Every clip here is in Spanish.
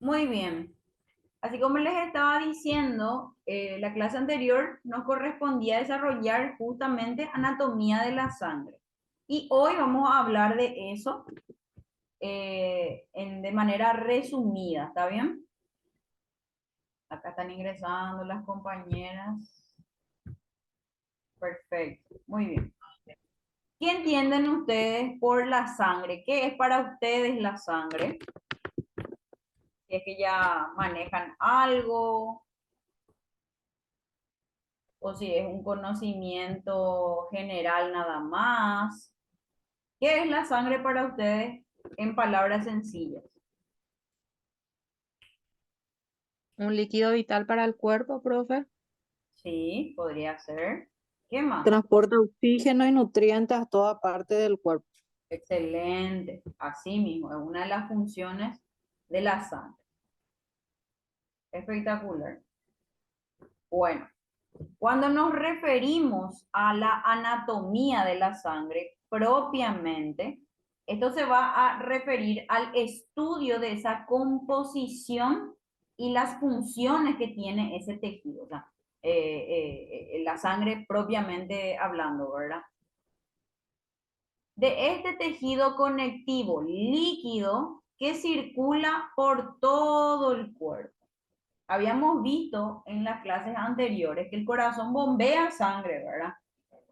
Muy bien. Así como les estaba diciendo, la clase anterior nos correspondía desarrollar justamente anatomía de la sangre. Y hoy vamos a hablar de eso de manera resumida, ¿está bien? Acá están ingresando las compañeras. Perfecto, muy bien. ¿Qué entienden ustedes por la sangre? ¿Qué es para ustedes la sangre? Si es que ya manejan algo o si es un conocimiento general nada más. ¿Qué es la sangre para ustedes en palabras sencillas? Un líquido vital para el cuerpo, profe. Sí, podría ser. ¿Qué más? Transporta oxígeno y nutrientes a toda parte del cuerpo. Excelente. Así mismo, es una de las funciones de la sangre. Espectacular. Bueno, cuando nos referimos a la anatomía de la sangre propiamente, esto se va a referir al estudio de esa composición y las funciones que tiene ese tejido, o sea, la sangre propiamente hablando, ¿verdad? De este tejido conectivo líquido que circula por todo el cuerpo. Habíamos visto en las clases anteriores que el corazón bombea sangre, ¿verdad?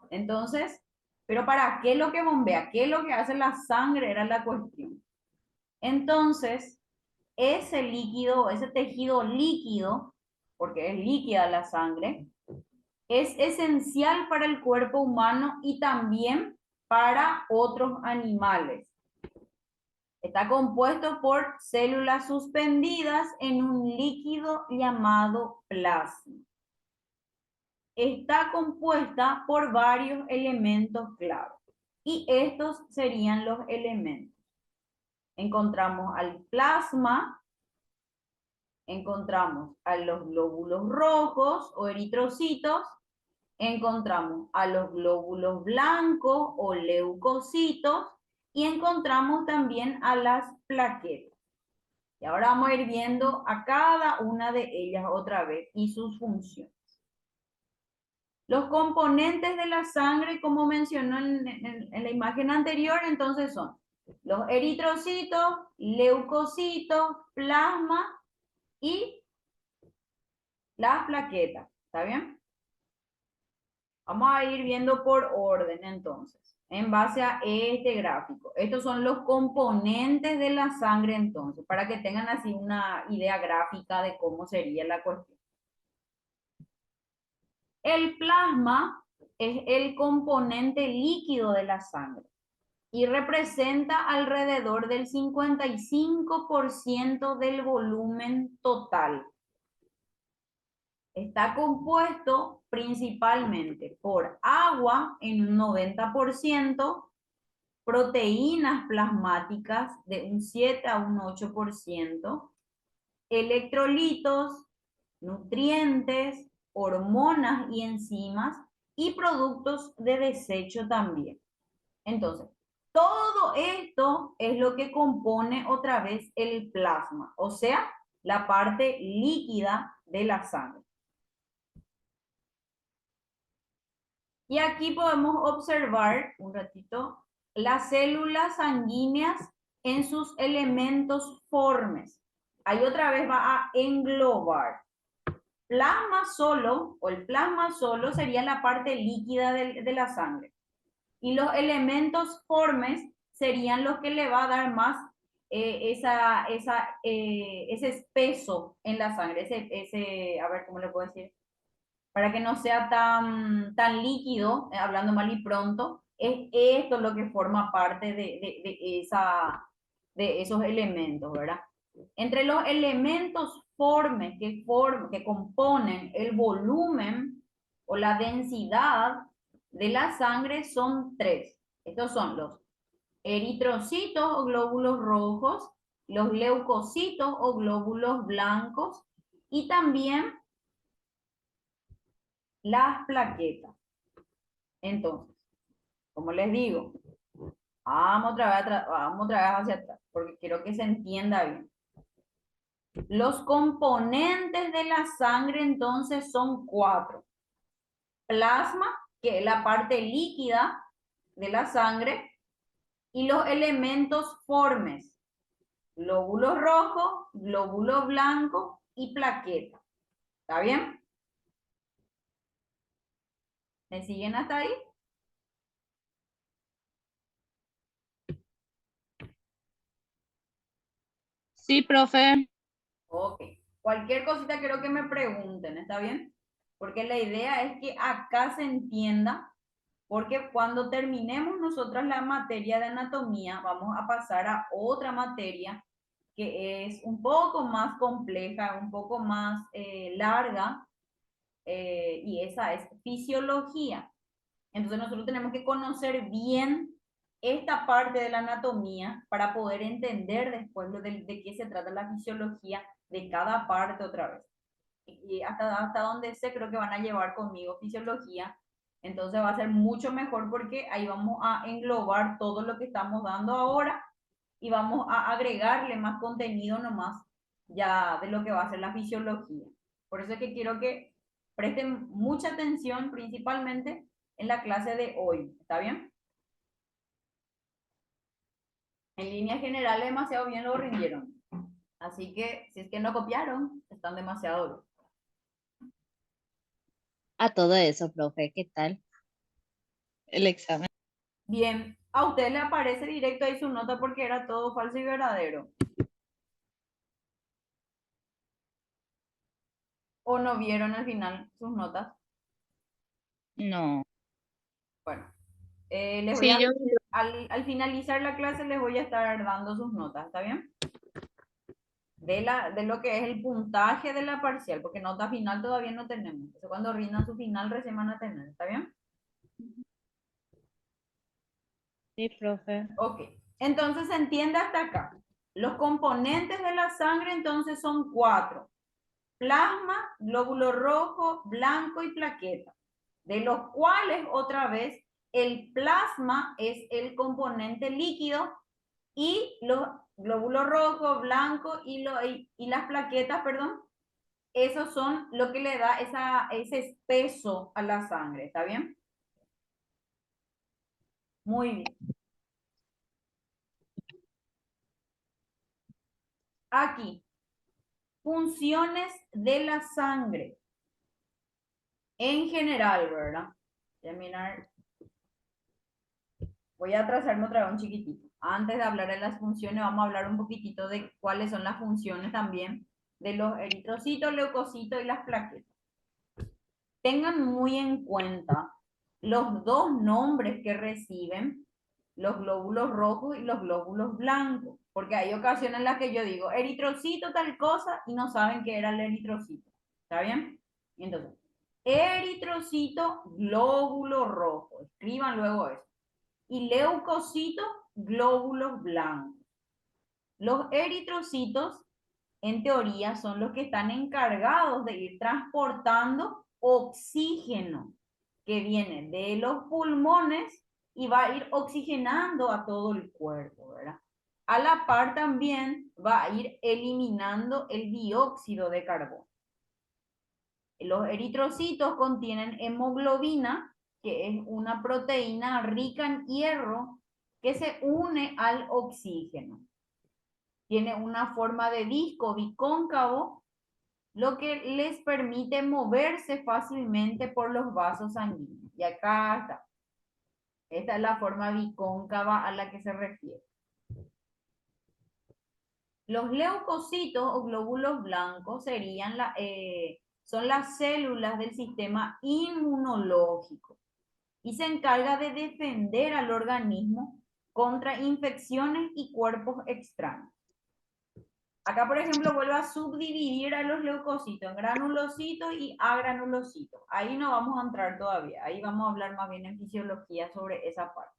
Entonces, pero ¿para qué es lo que bombea? ¿Qué es lo que hace la sangre? Era la cuestión. Entonces, ese líquido, ese tejido líquido, porque es líquida la sangre, es esencial para el cuerpo humano y también para otros animales. Está compuesto por células suspendidas en un líquido llamado plasma. Está compuesta por varios elementos clave. Y estos serían los elementos. Encontramos al plasma, encontramos a los glóbulos rojos o eritrocitos, encontramos a los glóbulos blancos o leucocitos y encontramos también a las plaquetas. Y ahora vamos a ir viendo a cada una de ellas otra vez y sus funciones. Los componentes de la sangre, como mencionó en la imagen anterior, entonces son los eritrocitos, leucocitos, plasma y las plaquetas. ¿Está bien? Vamos a ir viendo por orden entonces, en base a este gráfico. Estos son los componentes de la sangre entonces, para que tengan así una idea gráfica de cómo sería la cuestión. El plasma es el componente líquido de la sangre y representa alrededor del 55% del volumen total. Está compuesto principalmente por agua en un 90%, proteínas plasmáticas de un 7 a un 8%, electrolitos, nutrientes, hormonas y enzimas y productos de desecho también. Entonces, todo esto es lo que compone otra vez el plasma, o sea, la parte líquida de la sangre. Y aquí podemos observar un ratito las células sanguíneas en sus elementos formes. Ahí otra vez va a englobar. Plasma solo, o el plasma solo sería la parte líquida de la sangre. Y los elementos formes serían los que le va a dar más ese espeso en la sangre, a ver cómo le puedo decir, para que no sea tan líquido, hablando mal y pronto, es esto lo que forma parte de esos elementos, ¿verdad? Entre los elementos que componen el volumen o la densidad de la sangre son tres. Estos son los eritrocitos o glóbulos rojos, los leucocitos o glóbulos blancos y también las plaquetas. Entonces, como les digo, vamos otra vez hacia atrás, porque quiero que se entienda bien. Los componentes de la sangre entonces son 4. Plasma, que es la parte líquida de la sangre, y los elementos formes, glóbulos rojos, glóbulos blancos y plaquetas. ¿Está bien? ¿Me siguen hasta ahí? Sí, profe. Ok. Cualquier cosita quiero que me pregunten, ¿está bien? Porque la idea es que acá se entienda, porque cuando terminemos nosotras la materia de anatomía, vamos a pasar a otra materia que es un poco más compleja, un poco más larga, y esa es fisiología. Entonces nosotros tenemos que conocer bien esta parte de la anatomía para poder entender después de qué se trata la fisiología de cada parte otra vez. Y hasta donde sé, creo que van a llevar conmigo fisiología. Entonces va a ser mucho mejor porque ahí vamos a englobar todo lo que estamos dando ahora y vamos a agregarle más contenido nomás ya de lo que va a ser la fisiología. Por eso es que quiero que presten mucha atención principalmente en la clase de hoy. ¿Está bien? En líneas generales demasiado bien lo rindieron. Así que si es que no copiaron, están demasiado bien. A todo eso, profe, ¿qué tal el examen? Bien, a usted le aparece directo ahí su nota porque era todo falso y verdadero. ¿O no vieron al final sus notas? No. Bueno, les voy Sí, a, yo. al finalizar la clase les voy a estar dando sus notas, ¿está bien? De lo que es el puntaje de la parcial, porque nota final todavía no tenemos. Entonces, cuando rindan su final recién van a tener, ¿está bien? Sí, profe. Ok, entonces se entiende hasta acá. Los componentes de la sangre entonces son 4. Plasma, glóbulo rojo, blanco y plaqueta, de los cuales otra vez el plasma es el componente líquido y los glóbulos rojos, blancos y las plaquetas, perdón, esos son lo que le da ese espeso a la sangre, ¿está bien? Muy bien. Aquí, funciones de la sangre en general, ¿verdad? Voy a mirar, voy a trazarme otra vez un chiquitito. Antes de hablar de las funciones, vamos a hablar un poquitito de cuáles son las funciones también de los eritrocitos, leucocitos y las plaquetas. Tengan muy en cuenta los dos nombres que reciben los glóbulos rojos y los glóbulos blancos, porque hay ocasiones en las que yo digo eritrocito tal cosa y no saben qué era el eritrocito. ¿Está bien? Entonces, eritrocito, glóbulo rojo. Escriban luego eso. Y leucocito, glóbulos blancos. Los eritrocitos, en teoría, son los que están encargados de ir transportando oxígeno que viene de los pulmones y va a ir oxigenando a todo el cuerpo, ¿verdad? A la par también va a ir eliminando el dióxido de carbono. Los eritrocitos contienen hemoglobina, que es una proteína rica en hierro que se une al oxígeno. Tiene una forma de disco bicóncavo, lo que les permite moverse fácilmente por los vasos sanguíneos. Y acá está. Esta es la forma bicóncava a la que se refiere. Los leucocitos o glóbulos blancos son las células del sistema inmunológico y se encarga de defender al organismo contra infecciones y cuerpos extraños. Acá, por ejemplo, vuelvo a subdividir a los leucocitos en granulocitos y agranulocitos. Ahí no vamos a entrar todavía. Ahí vamos a hablar más bien en fisiología sobre esa parte.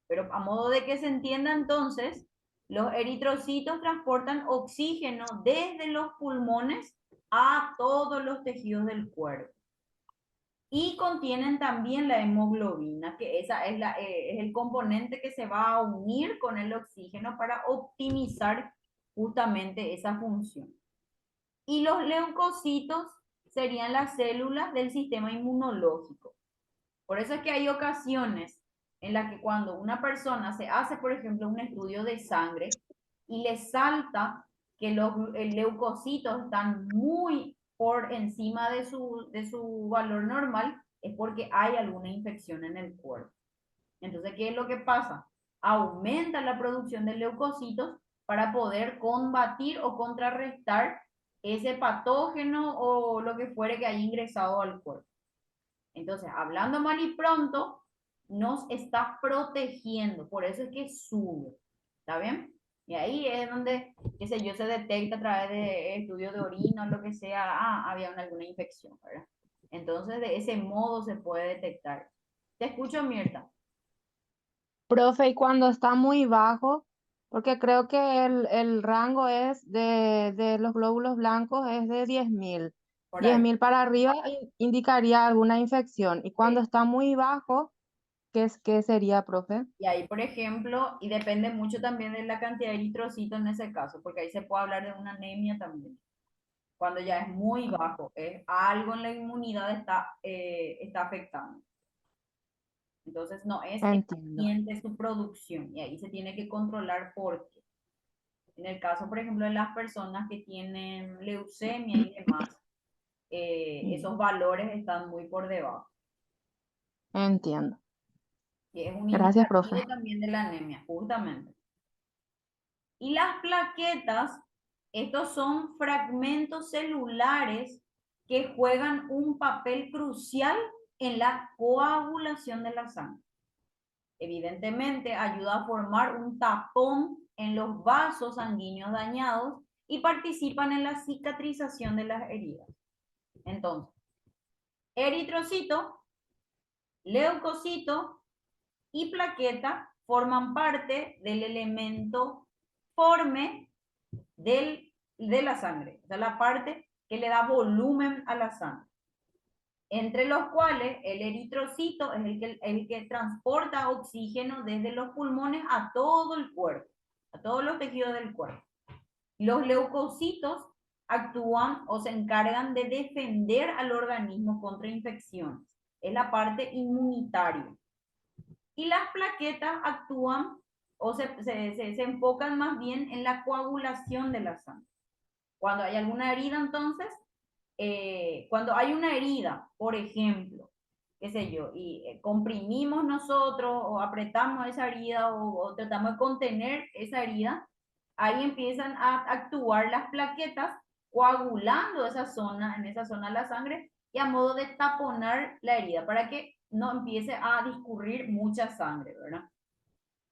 Pero a modo de que se entienda entonces, los eritrocitos transportan oxígeno desde los pulmones a todos los tejidos del cuerpo. Y contienen también la hemoglobina, que esa es el componente que se va a unir con el oxígeno para optimizar justamente esa función. Y los leucocitos serían las células del sistema inmunológico. Por eso es que hay ocasiones en las que cuando una persona se hace, por ejemplo, un estudio de sangre y le salta que los leucocitos están muy por encima de su valor normal, es porque hay alguna infección en el cuerpo. Entonces, ¿qué es lo que pasa? Aumenta la producción de leucocitos para poder combatir o contrarrestar ese patógeno o lo que fuere que haya ingresado al cuerpo. Entonces, hablando mal y pronto, nos está protegiendo, por eso es que sube, ¿está bien? Y ahí es donde, qué sé yo, se detecta a través de estudios de orina o lo que sea, había alguna infección, ¿verdad? Entonces, de ese modo se puede detectar. Te escucho, Mirta. Profe, y cuando está muy bajo, porque creo que el rango es de los glóbulos blancos es de 10.000. Por diez ahí. mil para arriba indicaría alguna infección. Y cuando Sí. está muy bajo, ¿qué sería, profe? Y ahí, por ejemplo, y depende mucho también de la cantidad de eritrocitos en ese caso, porque ahí se puede hablar de una anemia también. Cuando ya es muy bajo, algo en la inmunidad está afectando. Entonces no es Entiendo. eficiente su producción y ahí se tiene que controlar porque en el caso, por ejemplo, de las personas que tienen leucemia y demás, esos valores están muy por debajo. Entiendo. Y es un Gracias, profe. indicativo también de la anemia, justamente. Y las plaquetas, estos son fragmentos celulares que juegan un papel crucial en la coagulación de la sangre. Evidentemente, ayuda a formar un tapón en los vasos sanguíneos dañados y participan en la cicatrización de las heridas. Entonces, eritrocito, leucocito y plaqueta forman parte del elemento forme de la sangre, o sea, la parte que le da volumen a la sangre, entre los cuales el eritrocito es el que transporta oxígeno desde los pulmones a todo el cuerpo, a todos los tejidos del cuerpo. Los leucocitos actúan o se encargan de defender al organismo contra infecciones. Es la parte inmunitaria. Y las plaquetas actúan o se enfocan más bien en la coagulación de la sangre. Cuando hay alguna herida, entonces, cuando hay una herida, por ejemplo, qué sé yo, y comprimimos nosotros o apretamos esa herida o tratamos de contener esa herida, ahí empiezan a actuar las plaquetas coagulando esa zona, en esa zona de la sangre y a modo de taponar la herida para que no empiece a discurrir mucha sangre, ¿verdad?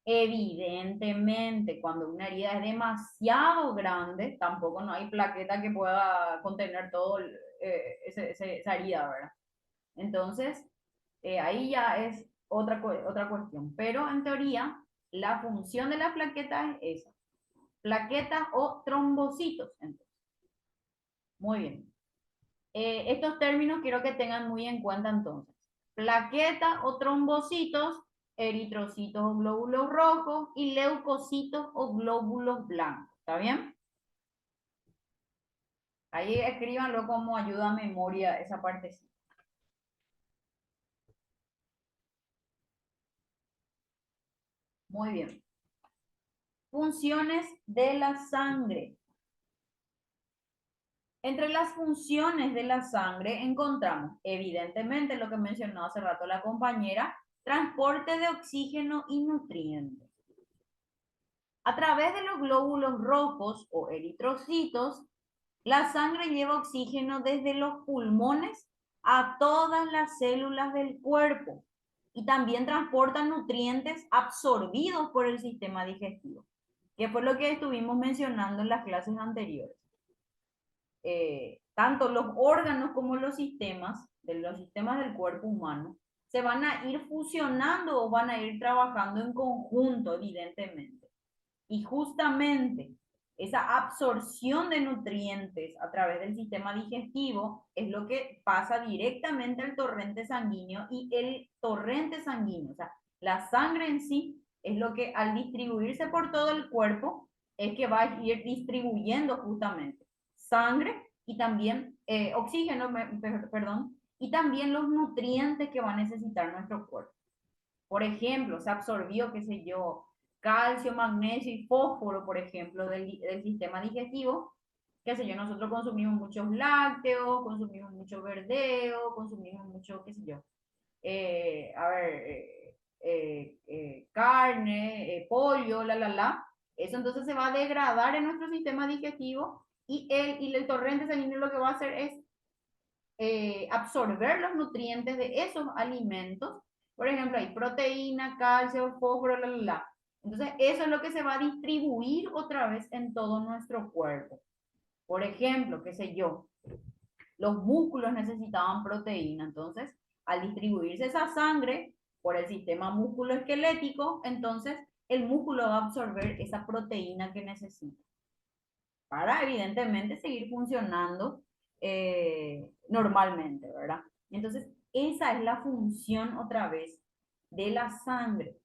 Evidentemente, cuando una herida es demasiado grande, tampoco no hay plaqueta que pueda contener todo esa herida, ¿verdad? Entonces, ahí ya es otra cuestión. Pero en teoría, la función de la plaqueta es esa. Plaquetas o trombocitos. Entonces. Muy bien. Estos términos quiero que tengan muy en cuenta entonces. Plaqueta o trombocitos, eritrocitos o glóbulos rojos y leucocitos o glóbulos blancos. ¿Está bien? Ahí escríbanlo como ayuda a memoria esa partecita. Muy bien. Funciones de la sangre. Entre las funciones de la sangre encontramos, evidentemente, lo que mencionó hace rato la compañera, transporte de oxígeno y nutrientes. A través de los glóbulos rojos o eritrocitos, la sangre lleva oxígeno desde los pulmones a todas las células del cuerpo y también transporta nutrientes absorbidos por el sistema digestivo, que fue lo que estuvimos mencionando en las clases anteriores. Tanto los órganos como los sistemas del cuerpo humano se van a ir fusionando o van a ir trabajando en conjunto, evidentemente. Y justamente esa absorción de nutrientes a través del sistema digestivo es lo que pasa directamente al torrente sanguíneo y el torrente sanguíneo, o sea, la sangre en sí es lo que al distribuirse por todo el cuerpo es que va a ir distribuyendo justamente sangre y también oxígeno, perdón, y también los nutrientes que va a necesitar nuestro cuerpo. Por ejemplo, se absorbió, qué sé yo, calcio, magnesio y fósforo, por ejemplo, del sistema digestivo. Qué sé yo, nosotros consumimos muchos lácteos, consumimos mucho verdeo, consumimos mucho, qué sé yo, a ver, carne, pollo, Eso entonces se va a degradar en nuestro sistema digestivo y el torrente sanguíneo lo que va a hacer es absorber los nutrientes de esos alimentos. Por ejemplo, hay proteína, calcio, fósforo, Entonces, eso es lo que se va a distribuir otra vez en todo nuestro cuerpo. Por ejemplo, qué sé yo, los músculos necesitaban proteína, entonces, al distribuirse esa sangre por el sistema músculo-esquelético, entonces el músculo va a absorber esa proteína que necesita para, evidentemente, seguir funcionando normalmente, ¿verdad? Entonces, esa es la función otra vez de la sangre,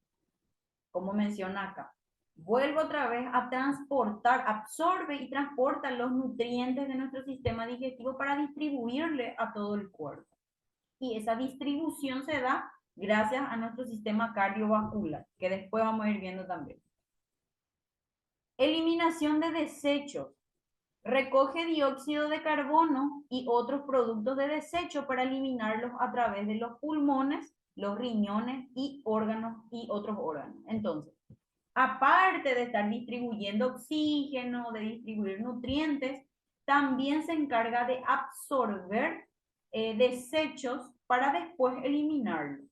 como menciona acá. Vuelve otra vez a transportar, absorbe y transporta los nutrientes de nuestro sistema digestivo para distribuirle a todo el cuerpo. Y esa distribución se da gracias a nuestro sistema cardiovascular, que después vamos a ir viendo también. Eliminación de desechos. Recoge dióxido de carbono y otros productos de desecho para eliminarlos a través de los pulmones, los riñones y órganos y otros órganos. Entonces, aparte de estar distribuyendo oxígeno, de distribuir nutrientes, también se encarga de absorber desechos para después eliminarlos.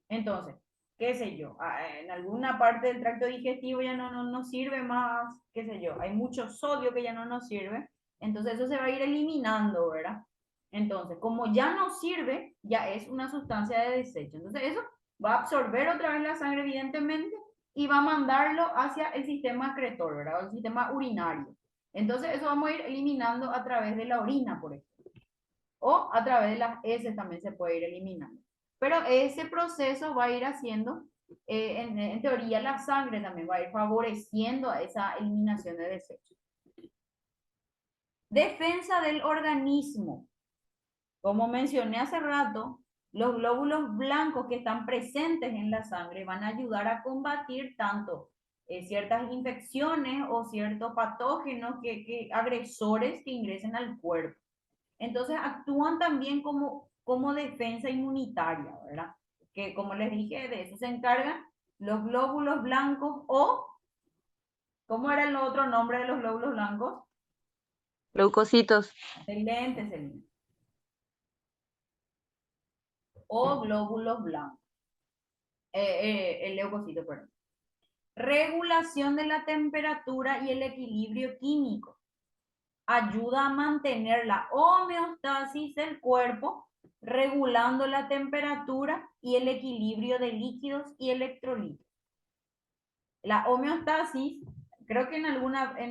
Entonces, qué sé yo, en alguna parte del tracto digestivo ya no sirve más, qué sé yo, hay mucho sodio que ya no nos sirve, entonces eso se va a ir eliminando, ¿verdad? Entonces, como ya no sirve, ya es una sustancia de desecho. Entonces, eso va a absorber otra vez la sangre, evidentemente, y va a mandarlo hacia el sistema excretor, ¿verdad? O el sistema urinario. Entonces, eso vamos a ir eliminando a través de la orina, por ejemplo. O a través de las heces también se puede ir eliminando. Pero ese proceso va a ir haciendo, en teoría la sangre también va a ir favoreciendo a esa eliminación de desechos. Defensa del organismo. Como mencioné hace rato, los glóbulos blancos que están presentes en la sangre van a ayudar a combatir tanto ciertas infecciones o ciertos patógenos, agresores que ingresen al cuerpo. Entonces actúan también como defensa inmunitaria, ¿verdad? Que como les dije, de eso se encargan los glóbulos blancos o, ¿cómo era el otro nombre de los glóbulos blancos? Leucocitos. Excelente, excelente. O glóbulos blancos. El leucocito, perdón. Regulación de la temperatura y el equilibrio químico. Ayuda a mantener la homeostasis del cuerpo, regulando la temperatura y el equilibrio de líquidos y electrolitos. La homeostasis, creo que en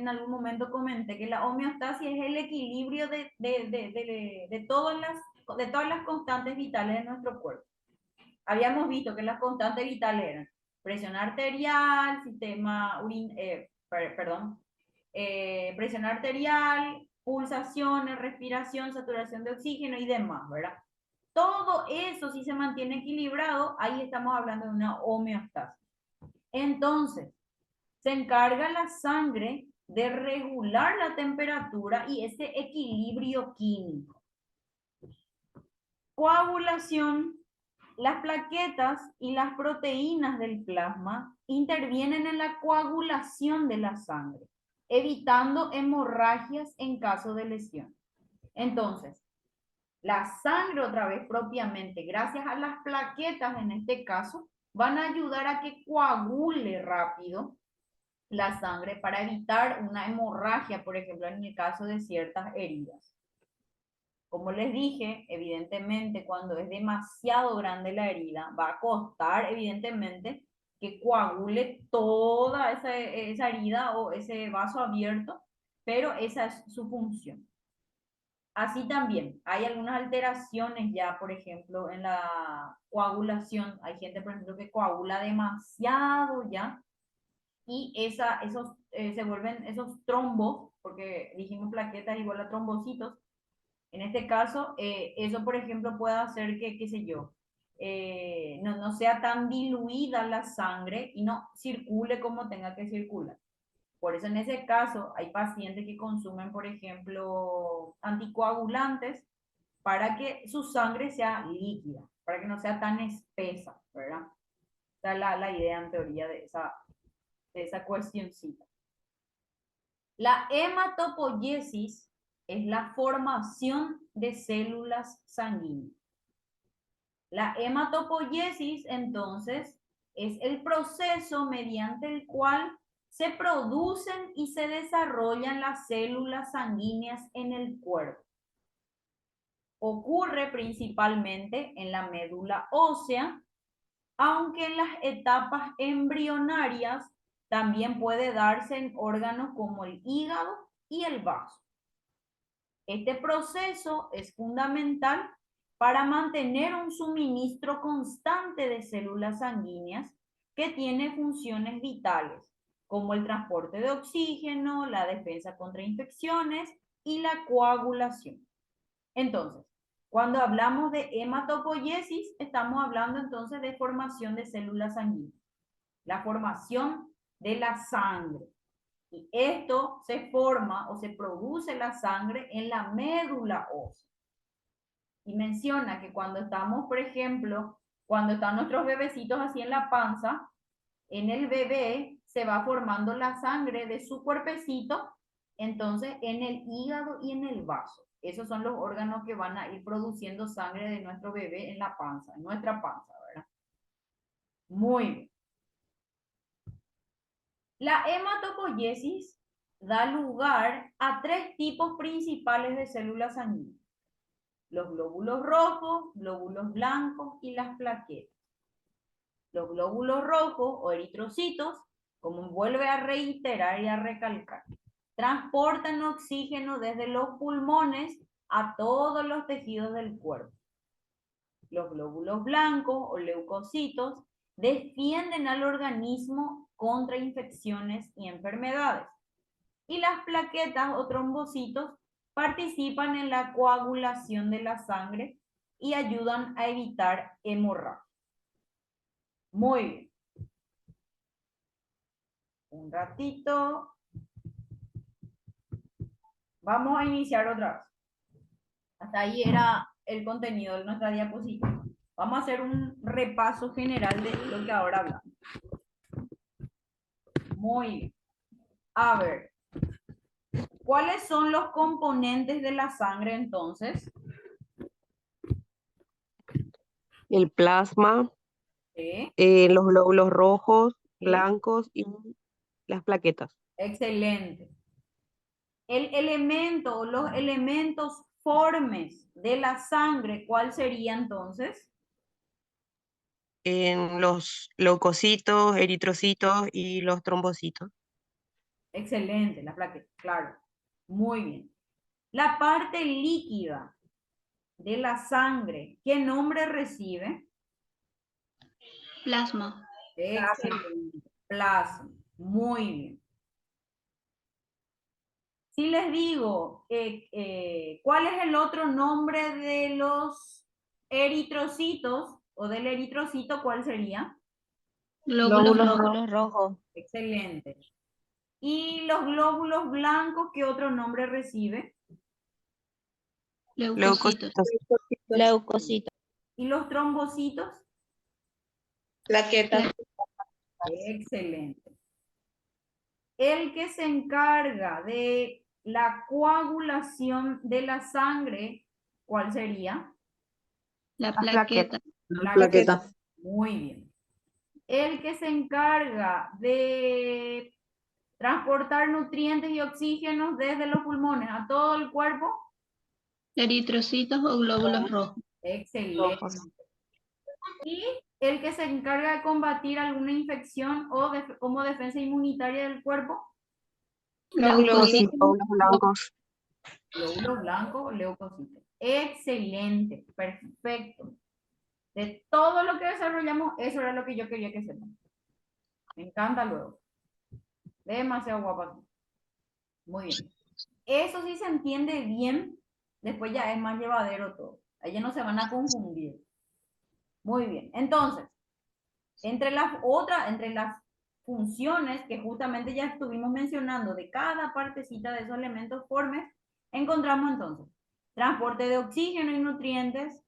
algún momento comenté que la homeostasis es el equilibrio de todas las constantes vitales de nuestro cuerpo. Habíamos visto que las constantes vitales eran presión arterial, presión arterial, pulsaciones, respiración, saturación de oxígeno y demás, ¿verdad? Todo eso, si se mantiene equilibrado, ahí estamos hablando de una homeostasis. Entonces, se encarga la sangre de regular la temperatura y ese equilibrio químico. Coagulación. Las plaquetas y las proteínas del plasma intervienen en la coagulación de la sangre, evitando hemorragias en caso de lesión. Entonces, la sangre otra vez propiamente, gracias a las plaquetas en este caso, van a ayudar a que coagule rápido la sangre para evitar una hemorragia, por ejemplo, en el caso de ciertas heridas. Como les dije, evidentemente, cuando es demasiado grande la herida, va a costar, evidentemente, que coagule toda esa herida o ese vaso abierto, pero esa es su función. Así también, hay algunas alteraciones ya, por ejemplo, en la coagulación. Hay gente, por ejemplo, que coagula demasiado ya, y se vuelven esos trombos, porque dijimos plaquetas igual a trombocitos. En este caso, eso por ejemplo puede hacer que, qué sé yo, no sea tan diluida la sangre y no circule como tenga que circular. Por eso en ese caso hay pacientes que consumen, por ejemplo, anticoagulantes para que su sangre sea líquida, para que no sea tan espesa, ¿verdad? Esa es la idea en teoría de esa cuestioncita. La hematopoiesis es la formación de células sanguíneas. La hematopoiesis, entonces, es el proceso mediante el cual se producen y se desarrollan las células sanguíneas en el cuerpo. Ocurre principalmente en la médula ósea, aunque en las etapas embrionarias también puede darse en órganos como el hígado y el vaso. Este proceso es fundamental para mantener un suministro constante de células sanguíneas que tiene funciones vitales, como el transporte de oxígeno, la defensa contra infecciones y la coagulación. Entonces, cuando hablamos de hematopoiesis, estamos hablando entonces de formación de células sanguíneas, la formación de la sangre. Y esto se forma o se produce la sangre en la médula ósea. Y menciona que cuando estamos, por ejemplo, cuando están nuestros bebecitos así en la panza, en el bebé se va formando la sangre de su cuerpecito, entonces en el hígado y en el vaso. Esos son los órganos que van a ir produciendo sangre de nuestro bebé en la panza, en nuestra panza, ¿verdad? Muy bien. La hematopoiesis da lugar a tres tipos principales de células sanguíneas: los glóbulos rojos, glóbulos blancos y las plaquetas. Los glóbulos rojos o eritrocitos, como vuelve a reiterar y a recalcar, transportan oxígeno desde los pulmones a todos los tejidos del cuerpo. Los glóbulos blancos o leucocitos defienden al organismo contra infecciones y enfermedades. Y las plaquetas o trombocitos participan en la coagulación de la sangre y ayudan a evitar hemorragia. Muy bien. Un ratito. Vamos a iniciar otra vez. Hasta ahí era el contenido de nuestra diapositiva. Vamos a hacer un repaso general de lo que ahora hablamos. Muy bien. A ver. ¿Cuáles son los componentes de la sangre entonces? El plasma, Sí. los glóbulos rojos, Sí. blancos y las plaquetas. Excelente. El elemento o los elementos formes de la sangre, ¿cuál sería entonces? En los leucocitos, eritrocitos y los trombocitos. Excelente, la plaqueta, claro. Muy bien. La parte líquida de la sangre, ¿qué nombre recibe? Plasma. Excelente. Plasma. Muy bien. Si les digo, ¿cuál es el otro nombre de los eritrocitos o del eritrocito? ¿Cuál sería? Glóbulos rojos. Glóbulos rojos. Excelente. ¿Y los glóbulos blancos qué otro nombre recibe? Leucocitos. Leucocitos. ¿Y los trombocitos? Plaquetas. Excelente. El que se encarga de la coagulación de la sangre, ¿cuál sería? La plaqueta. La plaqueta. Muy bien. El que se encarga de transportar nutrientes y oxígenos desde los pulmones a todo el cuerpo. Eritrocitos o glóbulos rojos. Excelente. Y el que se encarga de combatir alguna infección o como defensa inmunitaria del cuerpo. Leucocitos. Glóbulos blancos. Glóbulos blancos, leucocitos. Excelente, perfecto. De todo lo que desarrollamos, eso era lo que yo quería que sepan. Me encanta luego. Demasiado guapa. Muy bien. Eso sí se entiende bien, después ya es más llevadero todo. Ellos no se van a confundir. Muy bien, entonces, entre las funciones que justamente ya estuvimos mencionando de cada partecita de esos elementos formes, encontramos entonces transporte de oxígeno y nutrientes,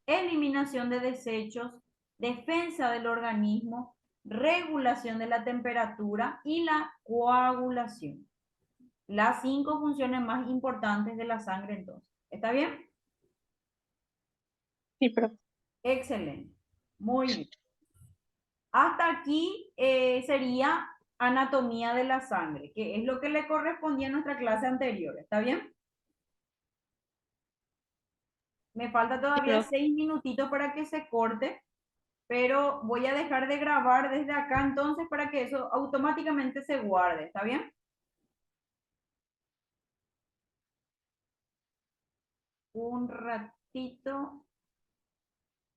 eliminación de desechos, defensa del organismo, regulación de la temperatura y la coagulación. Las 5 funciones más importantes de la sangre entonces. ¿Está bien? Sí, profe. Excelente. Muy bien. Hasta aquí sería anatomía de la sangre, que es lo que le correspondía a nuestra clase anterior. ¿Está bien? Me falta todavía profe. 6 minutitos para que se corte, pero voy a dejar de grabar desde acá entonces para que eso automáticamente se guarde. ¿Está bien? Un ratito.